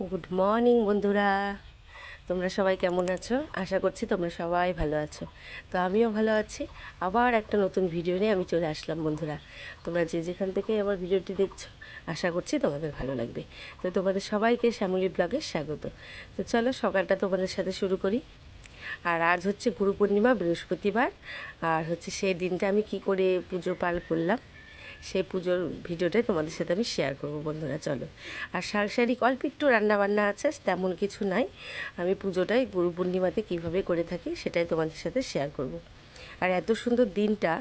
Good morning বন্ধুরা, তোমরা সবাই কেমন আছো? আশা করছি তোমরা সবাই ভালো আছো। তো আমিও ভালো আছি। আবার একটা নতুন ভিডিও নিয়ে আমি চলে আসলাম বন্ধুরা। তোমরা যে যেখান থেকে আমার ভিডিওটি দেখছো, আশা করছি তোমাদের ভালো লাগবে। তো তোমাদের সবাইকে শ্যামলী ব্লগে স্বাগত। তো চলো সকালটা তোমাদের সাথে শুরু করি। আর আজ হচ্ছে গুরু পূর্ণিমা, বৃহস্পতিবার। আর হচ্ছে সেই দিনটা আমি কি করে পুজো পাল করলাম, সেই পুজোর ভিডিওটাই তোমাদের সাথে আমি শেয়ার করবো বন্ধুরা। চলো। আর সাংসারিক অল্প একটু রান্নাবান্না আছে, তেমন কিছু নাই। আমি পুজোটাই গুরু পূর্ণিমাতে কীভাবে করে থাকি সেটাই তোমাদের সাথে শেয়ার করব। আর এত সুন্দর দিনটা,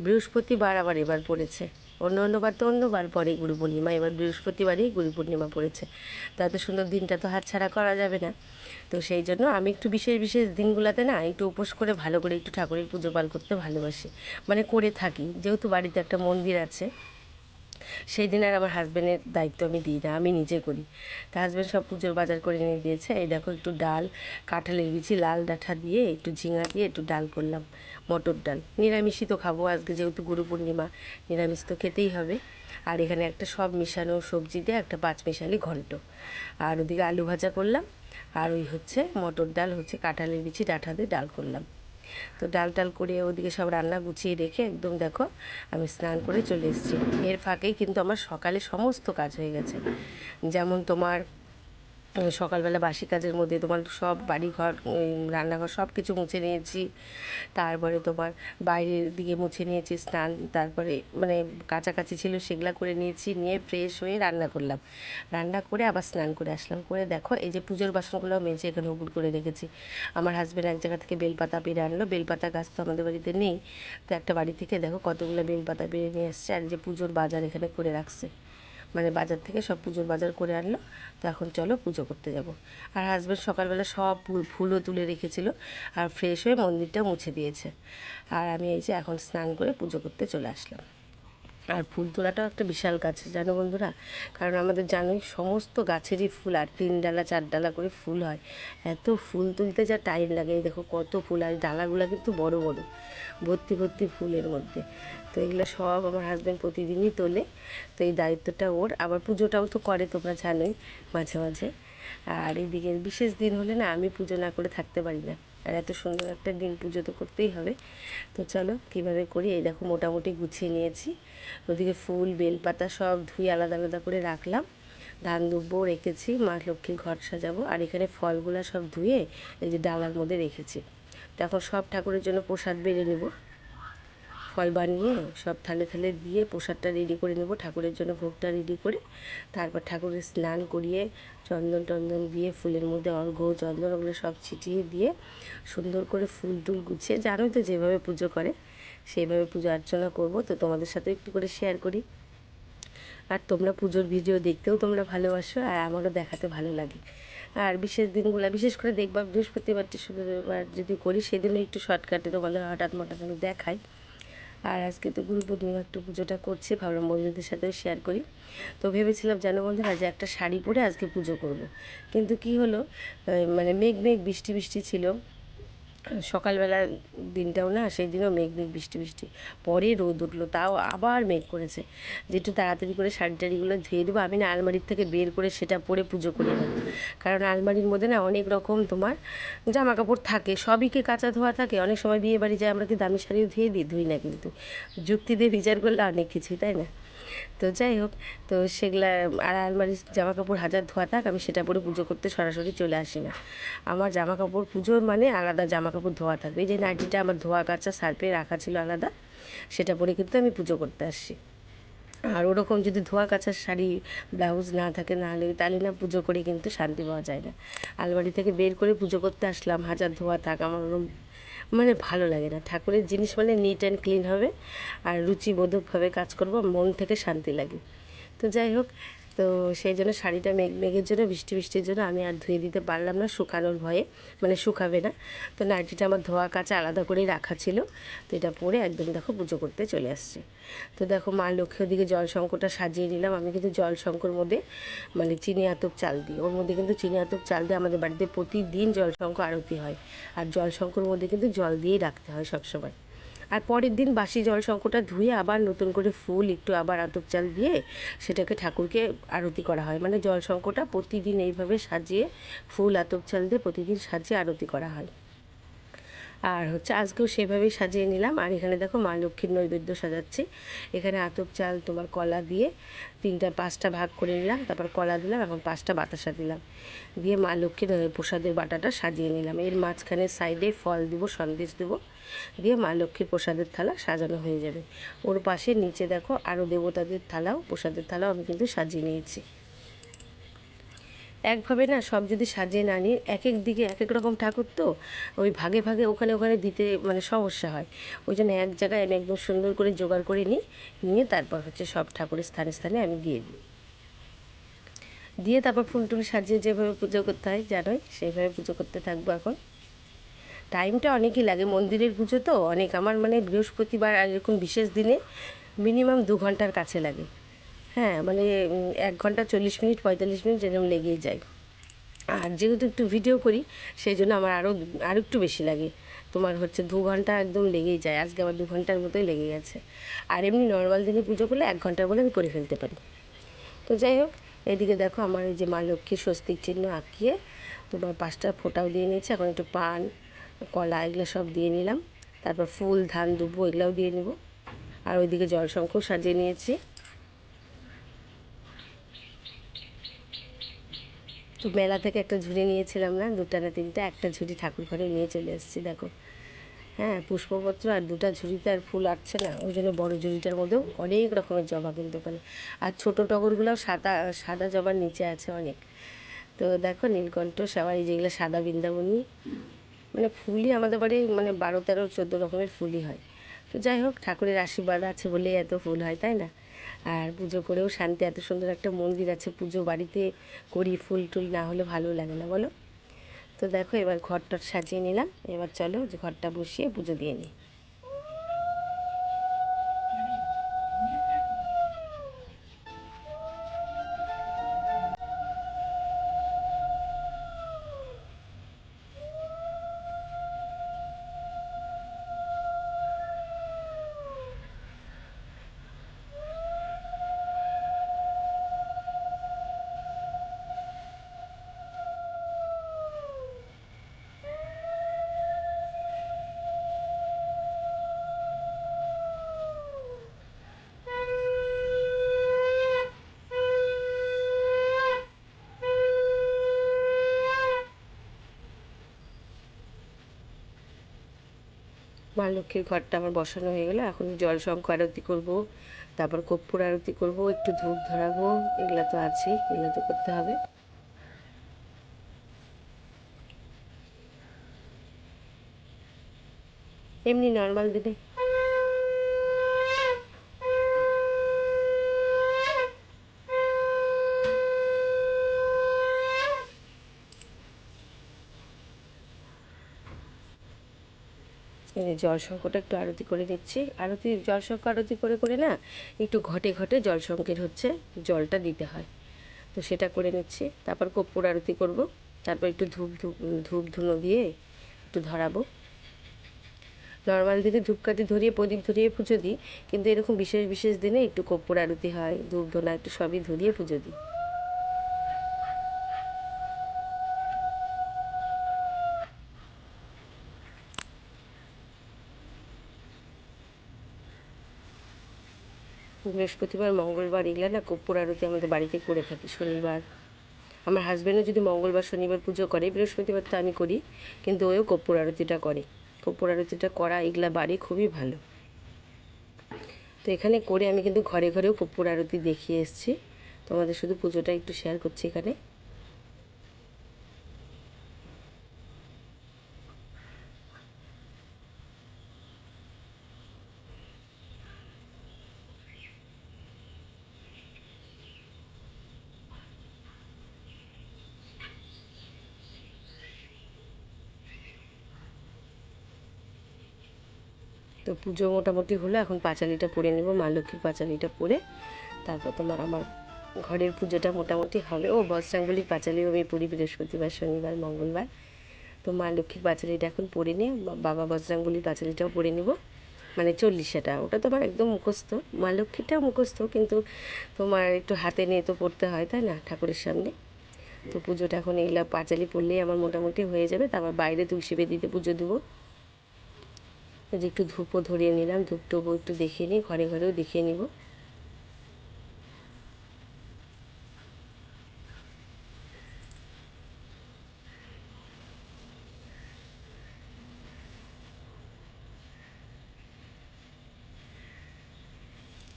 বৃহস্পতিবার আবার এবার পড়েছে। অন্যবার তো অন্যবার পরে গুরু পূর্ণিমা, এবার বৃহস্পতিবারেই গুরু পূর্ণিমা পড়েছে। তো এত সুন্দর দিনটা তো হাতছাড়া করা যাবে না। তো সেই জন্য আমি একটু বিশেষ বিশেষ দিনগুলোতে না একটু উপোস করে ভালো করে একটু ঠাকুরের পুজো পাল করতে ভালোবাসি, মানে করে থাকি। যেহেতু বাড়িতে একটা মন্দির আছে, সেই দিন আর আমার হাজব্যান্ডের দায়িত্ব আমি দিই না, আমি নিজে করি। তা হাজব্যান্ড সব পুজোর বাজার করে এনে দিয়েছে। এই দেখো একটু ডাল, কাঁঠালের বিচি, লাল ডাঁটা দিয়ে একটু ঝিঙা দিয়ে একটু ডাল করলাম, মটর ডাল। নিরামিষই তো খাবো আজকে, যেহেতু গুরু পূর্ণিমা, নিরামিষ তো খেতেই হবে। আর এখানে একটা সব মিশানো সবজি দিয়ে একটা পাঁচমিশালি ঘন্ট। আর ওদিকে আলু ভাজা করলাম। আর ওই হচ্ছে মটর ডাল, হচ্ছে কাঁঠালের বিচি ডাঁটা দিয়ে ডাল করলাম। তো ডাল টাল করে ওদিকে সব রান্না গুছিয়ে রেখে একদম দেখো আমি স্নান করে চলে এসেছি। এর ফাঁকেই কিন্তু আমার সকালে সমস্ত কাজ হয়ে গেছে। যেমন তোমার সকালবেলা বাসি কাজের মধ্যে তোমার সব বাড়িঘর, রান্নাঘর সব কিছু মুছে নিয়েছি। তারপরে তোমার বাইরের দিকে মুছে নিয়েছি, স্নান তারপরে মানে কাছাকাছি ছিল সেগুলো করে নিয়েছি, নিয়ে ফ্রেশ হয়ে রান্না করলাম। রান্না করে আবার স্নান করে আসলাম। করে দেখো এই যে পুজোর বাসনগুলো মেজে এখানে উপুড় করে রেখেছি। আমার হাজব্যান্ড এক জায়গা থেকে বেলপাতা পেরে আনলো। বেলপাতা গাছ তো আমাদের বাড়িতে নেই, তো একটা বাড়ি থেকে দেখো কতগুলো বেলপাতা পেরে নিয়ে এসছে। আর যে পুজোর বাজার এখানে করে রাখছে, মানে বাজার থেকে সব পুজোর বাজার করে আনলো। তো এখন চলো পুজো করতে যাব। আর হাজব্যান্ড সকালবেলা সব ফুলও তুলে রেখেছিল, আর ফ্রেশ হয়ে মন্দিরটা মুছে দিয়েছে। আর আমি এই যে এখন স্নান করে পুজো করতে চলে আসলাম। আর ফুল তোলাটাও একটা বিশাল কাজ জানো বন্ধুরা, কারণ আমাদের জানোই সমস্ত গাছেরই ফুল, আর 3 ডালা 4 ডালা করে ফুল হয়। এত ফুল তুলতে যা টাইম লাগে, এই দেখো কত ফুল, আর ডালাগুলো কিন্তু বড় বড়, ভর্তি ভর্তি ফুলের মধ্যে। তো এগুলো সব আমার হাজব্যান্ড প্রতিদিনই তোলে। তো এই দায়িত্বটা ওর। আবার পুজোটাও তো করে, তোমরা জানোই, মাঝে মাঝে। আর এইদিকে বিশেষ দিন হলে না আমি পুজো না করে থাকতে পারি না। আর এত সুন্দর একটা দিন, পুজো তো করতেই হবে। তো চলো কীভাবে করি। এই দেখো মোটামুটি গুছিয়ে নিয়েছি। ওদিকে ফুল বেলপাতা সব ধুয়ে আলাদা আলাদা করে রাখলাম। ধান দুব্বো রেখেছি, মা লক্ষ্মীর ঘর সাজাবো। আর এখানে ফলগুলো সব ধুয়ে এই যে ডালার মধ্যে রেখেছি। তখন সব ঠাকুরের জন্য প্রসাদ বেড়ে নেব। ফল বানিয়ে সব থালে থালে দিয়ে প্রসাদটা রেডি করে নেব, ঠাকুরের জন্য ভোগটা রেডি করে। তারপর ঠাকুরের স্নান করিয়ে চন্দন টন্দন দিয়ে ফুলের মধ্যে অর্ঘ্য চন্দন ওগুলো সব ছিটিয়ে দিয়ে সুন্দর করে ফুল টুল গুছিয়ে, জানোই তো যেভাবে পুজো করে সেইভাবে পুজো অর্চনা করব। তো তোমাদের সাথে একটু করে শেয়ার করি। আর তোমরা পুজোর ভিডিও দেখতেও তোমরা ভালোবাসো, আর আমারও দেখাতে ভালো লাগে। আর বিশেষ দিনগুলো বিশেষ করে দেখবা, বৃহস্পতিবার টিস্পতিবার যদি করি সেদিনও একটু শর্টকাটে তোমাদের হঠাৎ মঠাৎ আমি দেখাই। আর আজকে তো গুরু পূর্ণিমা, একটু পুজোটা করছি, ভাবলাম বন্ধুদের সাথেও শেয়ার করি। তো ভেবেছিলাম জানো বন্ধুরা যে একটা শাড়ি পরে আজকে পুজো করব। কিন্তু কি হলো, মানে মেঘ মেঘ বৃষ্টি বৃষ্টি ছিল সকালবেলা, দিনটাও না সেই দিনও মেঘ মেঘ বৃষ্টি বৃষ্টি, পরে রোদ উঠলো, তাও আবার মেঘ করেছে। যে একটু তাড়াতাড়ি করে শাড়ি টাড়িগুলো ধুয়ে দেবো, আমি না আলমারির থেকে বের করে সেটা পরে পুজো করি না। কারণ আলমারির মধ্যে না অনেক রকম তোমার জামা কাপড় থাকে, সবই কি কাঁচা ধোয়া থাকে? অনেক সময় বিয়ে বাড়ি যায় আমরা কি দামি শাড়িও ধুয়ে দিই? ধুই না কিন্তু। যুক্তি দিয়ে বিচার করলে অনেক কিছুই, তাই না? তো যাই হোক, তো সেগুলা আর আলমারির জামা কাপড় হাজার ধোয়া থাক, আমি সেটা পরে পুজো করতে সরাসরি চলে আসি না। আমার জামা কাপড় পুজোর মানে আলাদা জামা কাপড় ধোয়া থাকবে। এই যে নাইটিটা আমার ধোয়া কাচা সার্ফে রাখা ছিল আলাদা, সেটা পরে কিন্তু আমি পুজো করতে আসছি। আর ওরকম যদি ধোয়া কাচার শাড়ি ব্লাউজ না থাকে, নাহলে তাহলে না পুজো করে কিন্তু শান্তি পাওয়া যায় না। আলমারি থেকে বের করে পুজো করতে আসলাম, হাজার ধোয়া থাক, আমার ওরকম মানে ভালো লাগে না। ঠাকুরের জিনিস মানে নিট অ্যান্ড ক্লিন হবে, আর রুচিবোধকভাবে কাজ করবো, মন থেকে শান্তি লাগে। তো যাই হোক, তো সেই জন্য শাড়িটা মেঘের জন্য, বৃষ্টি বৃষ্টির জন্য আমি আর ধুয়ে দিতে পারলাম না শুকানোর ভয়ে, মানে শুকাবে না। তো নাইটিটা আমার ধোয়া কাচা আলাদা করেই রাখা ছিল। তো এটা পরে একদম দেখো পুজো করতে চলে আসছে। তো দেখো মা লক্ষ্মী ওদিকে জল শঙ্করটা সাজিয়ে নিলাম। আমি কিন্তু জল শঙ্কর মধ্যে মানে চিনি আতপ চাল দিই, ওর মধ্যে কিন্তু চিনি আতপ চাল দিয়ে আমাদের বাড়িতে প্রতিদিন জল শঙ্কর আরতি হয়। আর জল শঙ্কর মধ্যে কিন্তু জল দিয়েই রাখতে হয় সবসময়। আর পরের দিন বাসি জল শঙ্কটা ধুয়ে আবার নতুন করে ফুল একটু আবার আতপ চাল দিয়ে সেটাকে ঠাকুরকে আরতি করা হয়। মানে জল শঙ্কটা প্রতিদিন এইভাবে সাজিয়ে ফুল আতপ চাল দিয়ে প্রতিদিন সাজিয়ে আরতি করা হয়। আর হচ্ছে আজকেও সেভাবেই সাজিয়ে নিলাম। আর এখানে দেখো মা লক্ষ্মীর নৈবেদ্য সাজাচ্ছি। এখানে আতপ চাল তোমার কলা দিয়ে 5টা ভাগ করে নিলাম, তারপর কলা দিলাম, এখন 5টা বাতাসা দিলাম, দিয়ে মা লক্ষ্মীর প্রসাদের বাটাটা সাজিয়ে নিলাম। এর মাঝখানে সাইডে ফল দেবো, সন্দেশ দেবো, দিয়ে মা লক্ষ্মীর প্রসাদের থালা সাজানো হয়ে যাবে। ওর পাশে নিচে দেখো আরও দেবতাদের থালাও, প্রসাদের থালাও আমি কিন্তু সাজিয়ে নিয়েছি। একভাবে না সব যদি সাজিয়ে না নিই, এক এক দিকে এক এক রকম ঠাকুর, তো ওই ভাগে ভাগে ওখানে ওখানে দিতে মানে সমস্যা হয়। ওই জন্য এক জায়গায় আমি একদম সুন্দর করে জোগাড় করে নিই, নিয়ে তারপর হচ্ছে সব ঠাকুরের স্থানে স্থানে আমি দিয়ে দিই, দিয়ে তারপর ফুল টুল সাজিয়ে যেভাবে পুজো করতে হয় জানোই, সেইভাবে পুজো করতে থাকবো। এখন টাইমটা অনেকই লাগে, মন্দিরের পুজো তো অনেক, আমার মানে বৃহস্পতিবার আর এরকম বিশেষ দিনে মিনিমাম 2 ঘন্টার কাছে লাগে। হ্যাঁ মানে 1 ঘন্টা 40 মিনিট 45 মিনিট যেরকম লেগেই যায়। আর যেহেতু একটু ভিডিও করি সেই জন্য আমার আরও একটু বেশি লাগে, তোমার হচ্ছে 2 ঘন্টা একদম লেগেই যায়। আজকে আবার 2 ঘন্টার মতোই লেগে গেছে। আর এমনি নর্মাল দিনে পুজো করলে 1 ঘন্টার বলে আমি করে ফেলতে পারি। তো যাই হোক, এদিকে দেখো আমার এই যে মা লক্ষ্মীর স্বস্তিক চিহ্ন আঁকিয়ে তোমার 5টা ফোঁটাও দিয়ে নিয়েছি। এখন একটু পান, কলা এগুলো সব দিয়ে নিলাম, তারপর ফুল, ধান, দুব্বো এগুলোও দিয়ে নেব। আর ওইদিকে জলশঙ্কও সাজিয়ে নিয়েছি। তো মেলা থেকে একটা ঝুড়ি নিয়েছিলাম না, 2টা না 3টা, একটা ঝুড়ি ঠাকুর ঘরে নিয়ে চলে এসেছি দেখো। হ্যাঁ, পুষ্পপত্র আর 2টা ঝুড়িতে আর ফুল আসছে না, ওই জন্য বড়ো ঝুড়িটার মধ্যেও অনেক রকমের জবা কিন্তু ওখানে। আর ছোটো টগরগুলোও সাদা সাদা জবার নিচে আছে অনেক। তো দেখো নীলকণ্ঠ, সবাই যেগুলো সাদা বৃন্দাবনী, মানে ফুলই আমাদের বাড়ি মানে 12, 13, 14 রকমের ফুলই হয়। তো যাই হোক, ঠাকুরের আশীর্বাদ আছে বলেই এত ফুল হয়, তাই না? আর পুজো করেও শান্তি, এত সুন্দর একটা মন্দির আছে, পুজো বাড়িতে করি, ফুল টুল না হলে ভালো লাগে না বলো। তো দেখো এবার ঘরটা সাজিয়ে নিলাম, এবার চলো যে ঘরটা বসিয়ে পুজো দিয়ে নিই। মা লক্ষ্মীর ঘরটা আমার বসানো হয়ে গেলো। এখন জল শঙ্খ আরতি করবো, তারপর কর্পূর আরতি করবো, একটু ধূপ ধরাবো, এগুলো তো আছেই, এগুলো তো করতে হবে। এমনি নর্মাল দিনে জলশঙ্কটা একটু আরতি করে নিচ্ছি। আরতি জলশঙ্খ আরতি করে করে না একটু ঘটে ঘটে জলশঙ্কের হচ্ছে জলটা দিতে হয়, তো সেটা করে নিচ্ছি। তারপর কর্পূর আরতি করব, তারপর একটু ধূপ ধুনো দিয়ে একটু ধরাবো। নর্মাল দিনে ধূপকাঠি ধরিয়ে প্রদীপ ধরিয়ে পুজো দিই, কিন্তু এরকম বিশেষ বিশেষ দিনে একটু কর্পূর আরতি হয়, ধূপ ধুনা একটু সবই ধরিয়ে পুজো দিই। বৃহস্পতিবার, মঙ্গলবার এগুলো না কর্পূর আরতি আমাদের বাড়িতে করে থাকি। শনিবার আমার হাজব্যান্ডও যদি মঙ্গলবার শনিবার পুজো করে, বৃহস্পতিবার তো আমি করি, কিন্তু ওও কর্পূর আরতিটা করে। কর্পূর আরতিটা করা এগুলা বাড়ি খুবই ভালো। তো এখানে করে আমি কিন্তু ঘরে ঘরেও কর্পূর আরতি দেখিয়ে এসেছি, তোমাদের শুধু পুজোটা একটু শেয়ার করছি এখানে। তো পুজো মোটামুটি হলো, এখন পাঁচালিটা পরে নেব, মা লক্ষ্মীর পাঁচালিটা পরে তারপর তোমার আমার ঘরের পুজোটা মোটামুটি হবে। ও বজরংবলীর পাঁচালিও আমি পড়ি বৃহস্পতিবার, শনিবার, মঙ্গলবার। তো মা লক্ষ্মীর পাঁচালিটা এখন পরে নিয়ে বাবা বজরংবলীর পাঁচালিটাও পরে নেব, মানে 40টা, ওটা তোমার একদম মুখস্থ। মা লক্ষ্মীটাও মুখস্থ, কিন্তু তোমার একটু হাতে নিয়ে তো পড়তে হয়, তাই না, ঠাকুরের সামনে। তো পুজোটা এখন এইগুলা পাঁচালি পড়লেই আমার মোটামুটি হয়ে যাবে। তারপর বাইরে তুলসী বেদিতে পুজো দেবো। যে একটু ধূপও ধরিয়ে নিলাম, ধূপ টুপও একটু দেখিয়ে নিই, ঘরে ঘরেও দেখিয়ে নিব।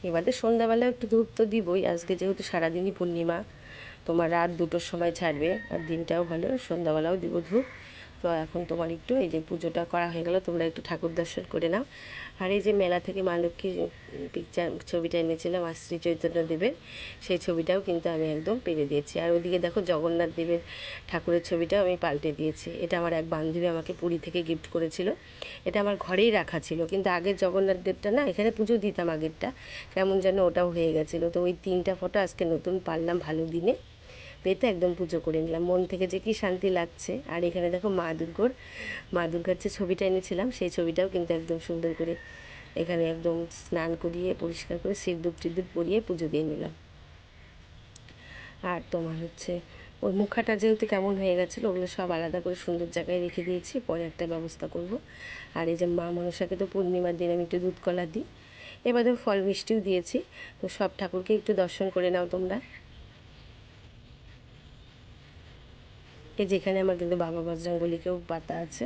এবারে সন্ধ্যাবেলাও একটু ধূপ তো দিবই, আজকে যেহেতু সারাদিনই পূর্ণিমা, তোমার রাত 2টোর সময় ছাড়বে, আর দিনটাও ভালো, সন্ধ্যাবেলাও দিব ধূপ। তো এখন তোমার একটু এই যে পুজোটা করা হয়ে গেল, তোমরা একটু ঠাকুর দর্শন করে নাও। আর এই যে মেলা থেকে মা লক্ষ্মীর পিকচার ছবিটা এনেছিলাম আর শ্রী চৈতন্য দেবের, সেই ছবিটাও কিন্তু আমি একদম পেরে দিয়েছি। আর ওদিকে দেখো জগন্নাথ দেবের ঠাকুরের ছবিটাও আমি পাল্টে দিয়েছি। এটা আমার এক বান্ধবী আমাকে পুরী থেকে গিফট করেছিল। এটা আমার ঘরেই রাখা ছিল, কিন্তু আগের জগন্নাথ দেবটা না, এখানে পুজো দিতাম আগেরটা, কেমন যেন ওটাও হয়ে গেছিলো। তো ওই 3টা ফটো আজকে নতুন পারলাম ভালো দিনে পেতে একদম পুজো করে নিলাম, মন থেকে যে কি শান্তি লাগছে। আর এখানে দেখো মা দুর্গার যে ছবিটা এনেছিলাম, সেই ছবিটাও কিন্তু একদম সুন্দর করে এখানে একদম স্নান করিয়ে পরিষ্কার করে সিঁদুর টিঁদুর পরিয়ে পুজো দিয়ে নিলাম। আর তোমার হচ্ছে ওই মুখাটা যেহেতু কেমন হয়ে গেছিলো, ওগুলো সব আলাদা করে সুন্দর জায়গায় রেখে দিয়েছি, পরে একটা ব্যবস্থা করব। আর এই যে মা মনসাকে তো পূর্ণিমার দিন আমি একটু দুধ কলা দিই, এবারে ফল মিষ্টিও দিয়েছি। তো সব ঠাকুরকে একটু দর্শন করে নাও তোমরা। এই যেখানে আমার কিন্তু বাবা বজরঙ্গলিকেও পাতা আছে।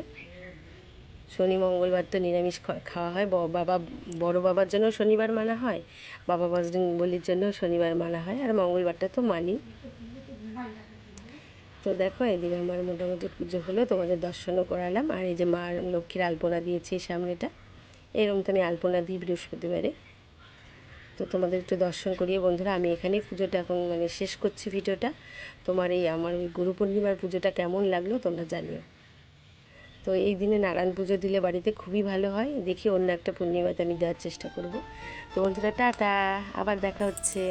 শনি মঙ্গলবার তো নিরামিষ খাওয়া হয়, বাবা বড় বাবার জন্য শনিবার মানা হয়, বাবা বজরঙ্গলির জন্য শনিবার মানা হয়, আর মঙ্গলবারটা তো মানি। তো দেখো এদিকে আমার মোটামুটি পুজো হলো, তোমাদের দর্শনও করালাম। আর এই যে মা লক্ষ্মীর আলপনা দিয়েছি সামনেটা, এরকম তো আমি আলপনা দিই বৃহস্পতিবারে। তো তোমাদের একটু দর্শন করিয়ে বন্ধুরা আমি এখানেই পুজোটা এখন মানে শেষ করছি ভিডিওটা। তোমার এই আমার ওই গুরু পূর্ণিমার পুজোটা কেমন লাগলো তোমরা জানিও। তো এই দিনে নারায়ণ পুজো দিলে বাড়িতে খুবই ভালো হয়, দেখি অন্য একটা পূর্ণিমাতে আমি দেওয়ার চেষ্টা করব। তো বন্ধুরা টাটা, আবার দেখা হচ্ছে।